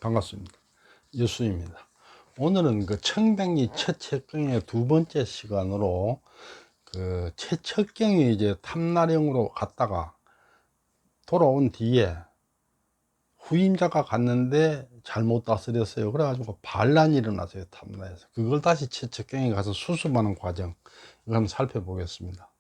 반갑습니다. 유수입니다. 오늘은 그 청백리 최측경의 두 번째 시간으로 그 최측경이 이제 탐나령으로 갔다가 돌아온 뒤에 후임자가 갔는데 잘못 다스렸어요. 그래가지고 반란이 일어났어요. 탐나에서. 그걸 다시 최측경에 가서 수습하는 과정, 이걸 한번 살펴보겠습니다.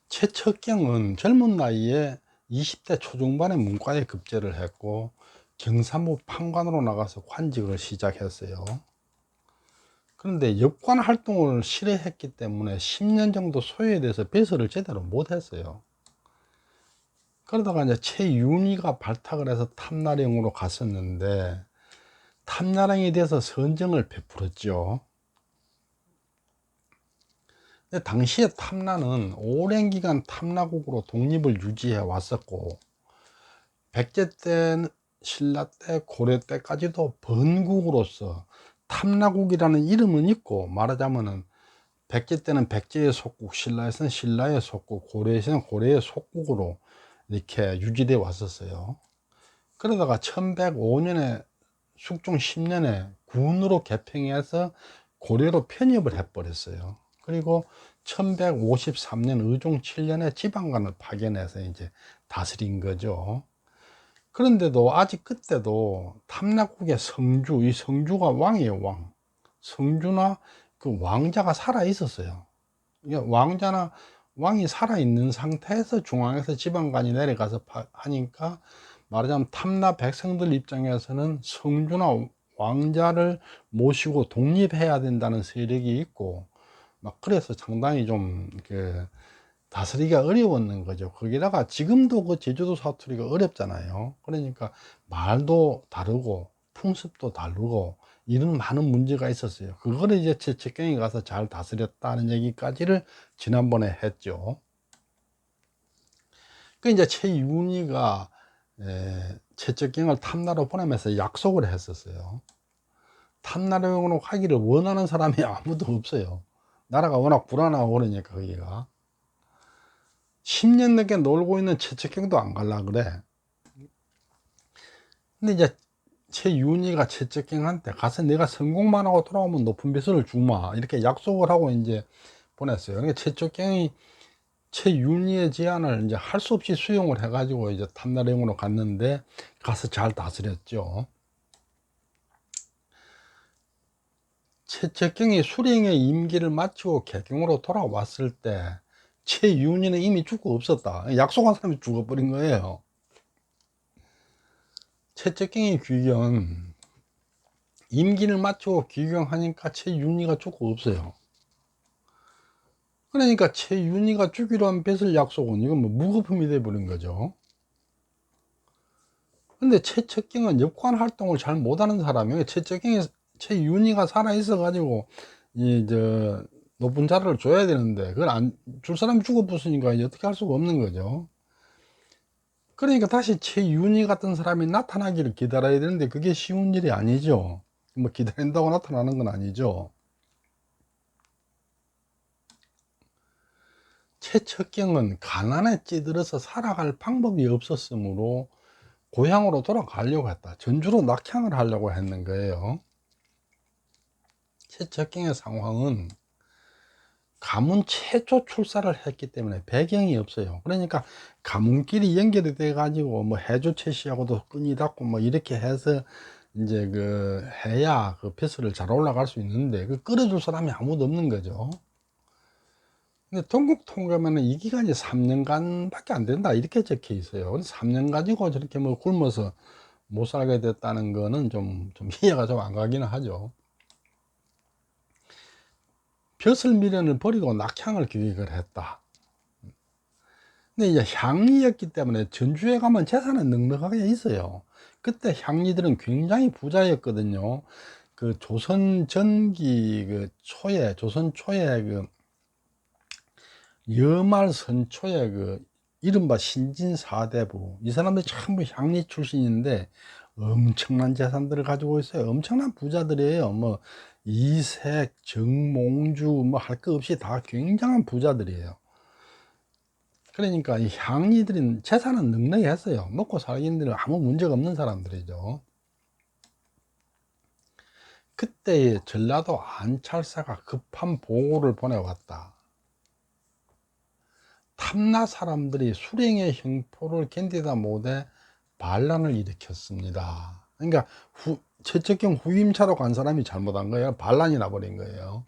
최측경은 젊은 나이에 20대 초중반에 문과에 급제를 했고 경산부 판관으로 나가서 관직을 시작했어요. 그런데 역관 활동을 실해했기 때문에 10년 정도 소요돼서 배설을 제대로 못했어요. 그러다가 이제 최윤희가 발탁을 해서 탐나령으로 갔었는데 탐나령에 대해서 선정을 베풀었죠. 근데 당시에 탐나는 오랜 기간 탐나국으로 독립을 유지해 왔었고 백제 때, 신라 때, 고려 때까지도 번국으로서 탐나국이라는 이름은 있고, 말하자면은 백제 때는 백제의 속국, 신라에서는 신라의 속국, 고려에서는 고려의 속국으로 이렇게 유지되어 왔었어요. 그러다가 1105년에 숙종 10년에 군으로 개평해서 고려로 편입을 해버렸어요. 그리고 1153년 의종 7년에 지방관을 파견해서 이제 다스린 거죠. 그런데도 아직 그때도 탐락국의 성주, 이 성주가 왕이에요. 왕. 성주나 그 왕자가 살아 있었어요. 왕자나 왕이 살아 있는 상태에서 중앙에서 지방관이 내려가서 하니까, 말하자면 탐나 백성들 입장에서는 성주나 왕자를 모시고 독립해야 된다는 세력이 있고, 막 그래서 상당히 좀 다스리기가 어려웠는 거죠. 거기다가 지금도 그 제주도 사투리가 어렵잖아요. 그러니까 말도 다르고 풍습도 다르고 이런 많은 문제가 있었어요. 그거를 이제 최측경에 가서 잘 다스렸다는 얘기까지를 지난번에 했죠. 그 이제 최윤희가 최측경을 탐나로 보내면서 약속을 했었어요. 탐나령으로 가기를 원하는 사람이 아무도 없어요. 나라가 워낙 불안하고 그러니까 거기가 10년 넘게 놀고 있는 최측경도 안 갈라 그래. 근데 이제 최윤희가 최측경한테 가서 내가 성공만 하고 돌아오면 높은 벼슬을 주마 이렇게 약속을 하고 이제 보냈어요. 그러니까 최측경이 최윤희의 제안을 이제 할 수 없이 수용을 해가지고 이제 탐나령으로 갔는데 가서 잘 다스렸죠. 최측경이 수령의 임기를 마치고 개경으로 돌아왔을 때 최윤희는 이미 죽고 없었다. 약속한 사람이 죽어버린 거예요. 최측경이 귀경 임기를 마치고 귀경하니까 최윤희가 죽고 없어요. 그러니까 최윤희가 주기로 한 뱃을 약속은 이건 뭐 무거품이 돼버린 거죠. 근데 최측경은 역관 활동을 잘 못하는 사람이에요. 최윤희가 살아있어 가지고 이 높은 자리를 줘야 되는데 그걸 안 줄 사람이 죽어버렸으니까 어떻게 할 수가 없는 거죠. 그러니까 다시 최윤희 같은 사람이 나타나기를 기다려야 되는데 그게 쉬운 일이 아니죠. 뭐 기다린다고 나타나는 건 아니죠. 최측경은 가난에 찌들어서 살아갈 방법이 없었으므로 고향으로 돌아가려고 했다. 전주로 낙향을 하려고 했는 거예요. 최측경의 상황은 가문 최초 출사를 했기 때문에 배경이 없어요. 그러니까 가문끼리 연결이 돼 가지고 뭐 해조 최씨하고도 끈이 닿고 뭐 이렇게 해서 이제 해야 벼슬을 잘 올라갈 수 있는데 끌어줄 사람이 아무도 없는 거죠. 근데 전국 통계면은 이 기간이 3년간밖에 안 된다 이렇게 적혀 있어요. 3년 가지고 저렇게 뭐 굶어서 못 살게 됐다는 거는 좀 이해가 좀 안 가기는 하죠. 벼슬 미련을 버리고 낙향을 기획을 했다. 근데 이제 향리였기 때문에 전주에 가면 재산은 넉넉하게 있어요. 그때 향리들은 굉장히 부자였거든요. 그 조선 전기 조선 초에 여말 선초에 이른바 신진사대부 이 사람들이 전부 향리 출신인데 엄청난 재산들을 가지고 있어요. 엄청난 부자들이에요. 뭐 이색, 정몽주 뭐 할 것 없이 다 굉장한 부자들이에요. 그러니까 이 향리들은 재산은 넉넉했어요. 먹고 살기는 데는 아무 문제가 없는 사람들이죠. 그때의 전라도 안찰사가 급한 보고를 보내왔다. 탐나 사람들이 수령의 형포를 견디다 못해 반란을 일으켰습니다. 그러니까 최측경 후임차로 간 사람이 잘못한 거예요. 반란이 나버린 거예요.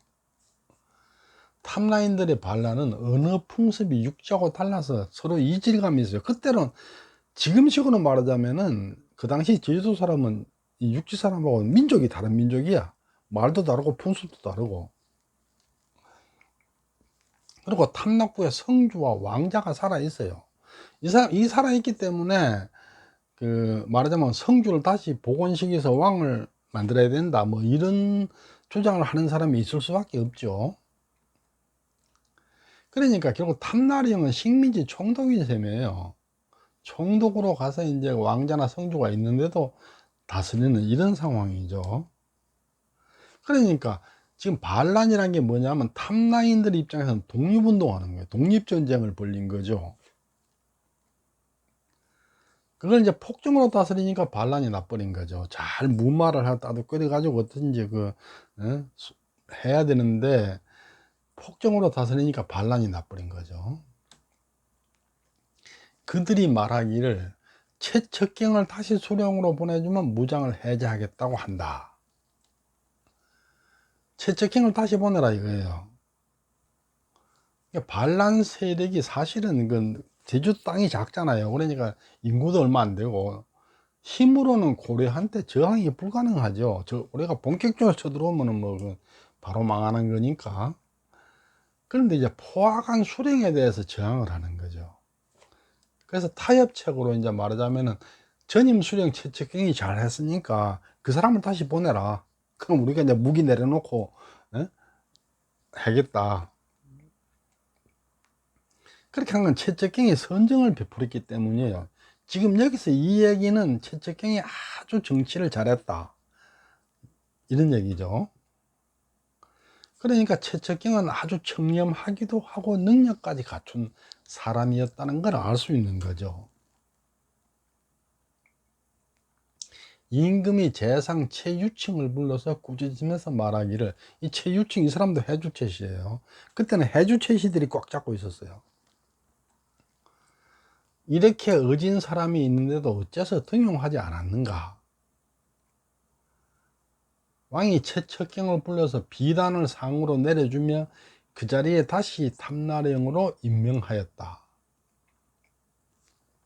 탐라인들의 반란은 언어 풍습이 육지하고 달라서 서로 이질감이 있어요. 그때는 지금식으로 말하자면은 그 당시 제주도 사람은 이 육지 사람하고 민족이 다른 민족이야. 말도 다르고 풍습도 다르고. 그리고 탐락부에 성주와 왕자가 살아 있어요. 이 살아 있기 때문에 그 말하자면 성주를 다시 복원시켜서 왕을 만들어야 된다, 뭐 이런 주장을 하는 사람이 있을 수밖에 없죠. 그러니까 결국 탐나령은 식민지 총독인 셈이에요. 총독으로 가서 이제 왕자나 성주가 있는데도 다스리는 이런 상황이죠. 그러니까 지금 반란이란 게 뭐냐면 탐라인들 입장에서는 독립운동하는 거예요. 독립전쟁을 벌린 거죠. 그걸 이제 폭정으로 다스리니까 반란이 나버린 거죠. 잘 무마를 하다도 끓여가지고 어떤지 해야 되는데 폭정으로 다스리니까 반란이 나버린 거죠. 그들이 말하기를 최측경을 다시 수령으로 보내주면 무장을 해제하겠다고 한다. 최측경을 다시 보내라 이거예요. 반란 세력이 사실은 그 제주 땅이 작잖아요. 그러니까 인구도 얼마 안 되고 힘으로는 고려한테 저항이 불가능하죠. 우리가 본격적으로 쳐들어오면은 바로 망하는 거니까. 그런데 이제 포화관 수령에 대해서 저항을 하는 거죠. 그래서 타협책으로 이제 말하자면은 전임 수령 최측경이 잘 했으니까 그 사람을 다시 보내라. 그럼 우리가 이제 무기 내려놓고 하겠다. 그렇게 한 건 최측경이 선정을 베풀었기 때문이에요. 지금 여기서 이 얘기는 최측경이 아주 정치를 잘했다, 이런 얘기죠. 그러니까 최측경은 아주 청렴하기도 하고 능력까지 갖춘 사람이었다는 걸 알 수 있는 거죠. 임금이 재상 최유층을 불러서 꾸짖으면서 말하기를, 이 최유층 이 사람도 해주채시예요. 그때는 해주채시들이 꽉 잡고 있었어요. 이렇게 어진 사람이 있는데도 어째서 등용하지 않았는가? 왕이 최측경을 불러서 비단을 상으로 내려주며 그 자리에 다시 탐나령으로 임명하였다.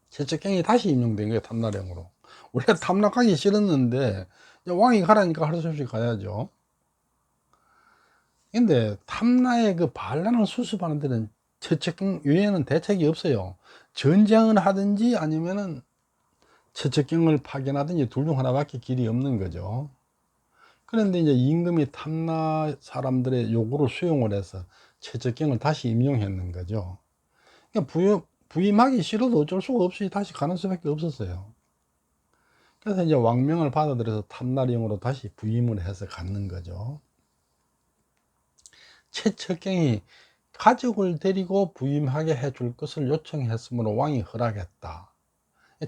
최측경이 다시 임명된 거예요. 탐나령으로. 원래 탐락하기 싫었는데 왕이 가라니까 할 수 없이 가야죠. 근데 탐나의 그 반란을 수습하는 데는 최측경 외에는 대책이 없어요. 전쟁을 하든지 아니면은 최측경을 파견하든지 둘 중 하나밖에 길이 없는 거죠. 그런데 이제 임금이 탐나 사람들의 요구를 수용을 해서 최측경을 다시 임용했는 거죠. 그러니까 부임하기 싫어도 어쩔 수가 없이 다시 가는 수밖에 없었어요. 그래서 이제 왕명을 받아들여서 탐나령으로 다시 부임을 해서 갔는 거죠. 최측경이 가족을 데리고 부임하게 해줄 것을 요청했으므로 왕이 허락했다.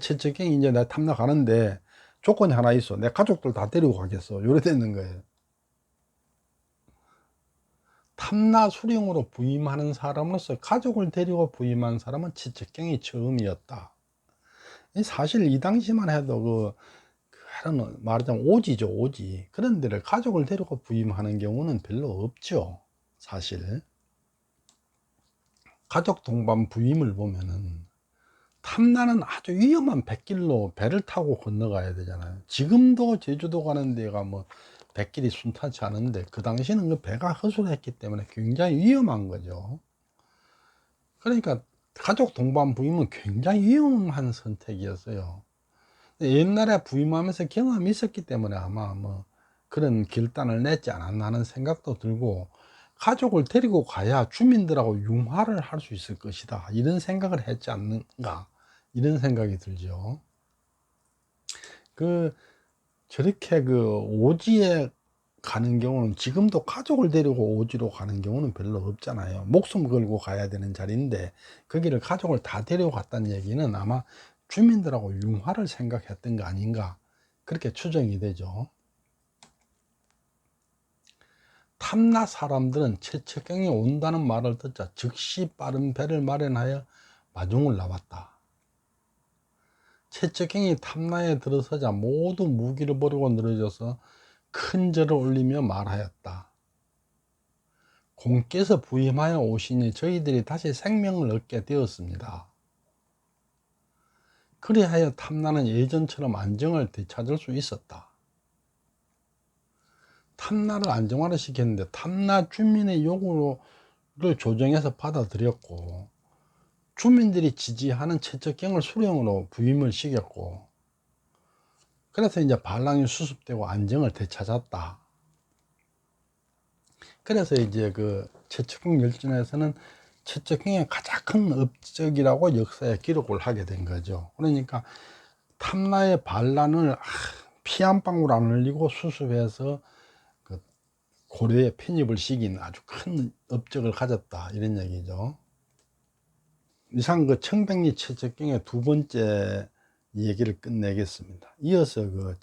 최측경이 이제 내 탐나 가는데 조건이 하나 있어. 내 가족들 다 데리고 가겠어. 요래 되는 거예요. 탐나 수령으로 부임하는 사람으로서 가족을 데리고 부임한 사람은 최측경이 처음이었다. 사실 이 당시만 해도 말하자면 오지죠, 오지. 그런 데를 가족을 데리고 부임하는 경우는 별로 없죠, 사실. 가족 동반 부임을 보면은 탐나는 아주 위험한 백길로 배를 타고 건너가야 되잖아요. 지금도 제주도 가는 데가 뭐 백길이 순탄치 않은데 그 당시는 그 배가 허술했기 때문에 굉장히 위험한 거죠. 그러니까 가족 동반 부임은 굉장히 위험한 선택이었어요. 옛날에 부임하면서 경험이 있었기 때문에 아마 뭐 그런 결단을 냈지 않았나 하는 생각도 들고, 가족을 데리고 가야 주민들하고 융화를 할 수 있을 것이다, 이런 생각을 했지 않는가, 이런 생각이 들죠. 저렇게 오지에 가는 경우는, 지금도 가족을 데리고 오지로 가는 경우는 별로 없잖아요. 목숨 걸고 가야 되는 자리인데 거기를 가족을 다 데리고 갔다는 얘기는 아마 주민들하고 융화를 생각했던 거 아닌가, 그렇게 추정이 되죠. 탐나 사람들은 최측경이 온다는 말을 듣자 즉시 빠른 배를 마련하여 마중을 나왔다. 최측경이 탐나에 들어서자 모두 무기를 버리고 늘어져서 큰 절을 올리며 말하였다. 공께서 부임하여 오시니 저희들이 다시 생명을 얻게 되었습니다. 그리하여 탐나는 예전처럼 안정을 되찾을 수 있었다. 탐나를 안정화를 시켰는데 탐나 주민의 요구를 조정해서 받아들였고, 주민들이 지지하는 최측경을 수령으로 부임을 시켰고, 그래서 이제 반란이 수습되고 안정을 되찾았다. 그래서 이제 그 최측경 열전에서는 최측경의 가장 큰 업적이라고 역사에 기록을 하게 된 거죠. 그러니까 탐나의 반란을 피 한 방울 안 흘리고 수습해서 그 고려에 편입을 시킨 아주 큰 업적을 가졌다, 이런 얘기죠. 이상 그 청백리 최측경의 두 번째 얘기를 끝내겠습니다. 이어서 그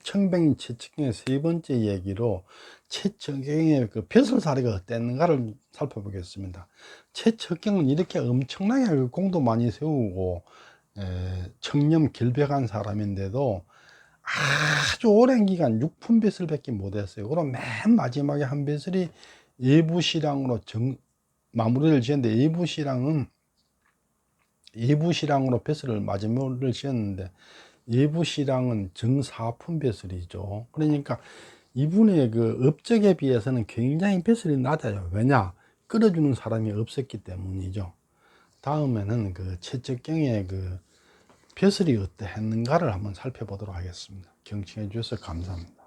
청백리 최측경의 세 번째 얘기로 최측경의 그 벼슬살이가 어땠는가를 살펴보겠습니다. 최측경은 이렇게 엄청나게 공도 많이 세우고 청렴 결백한 사람인데도 아주 오랜 기간 6푼 벼슬밖에 못했어요. 그럼 맨 마지막에 한 벼슬이 예부시랑으로 마무리를 지었는데, 예부시랑으로 벼슬을 마지막을 지었는데 예부시랑은 정사품 벼슬이죠. 그러니까 이분의 그 업적에 비해서는 굉장히 벼슬이 낮아요. 왜냐? 끌어주는 사람이 없었기 때문이죠. 다음에는 그 최측경의 그 벼슬이 어떠했는가를 한번 살펴보도록 하겠습니다. 경청해 주셔서 감사합니다.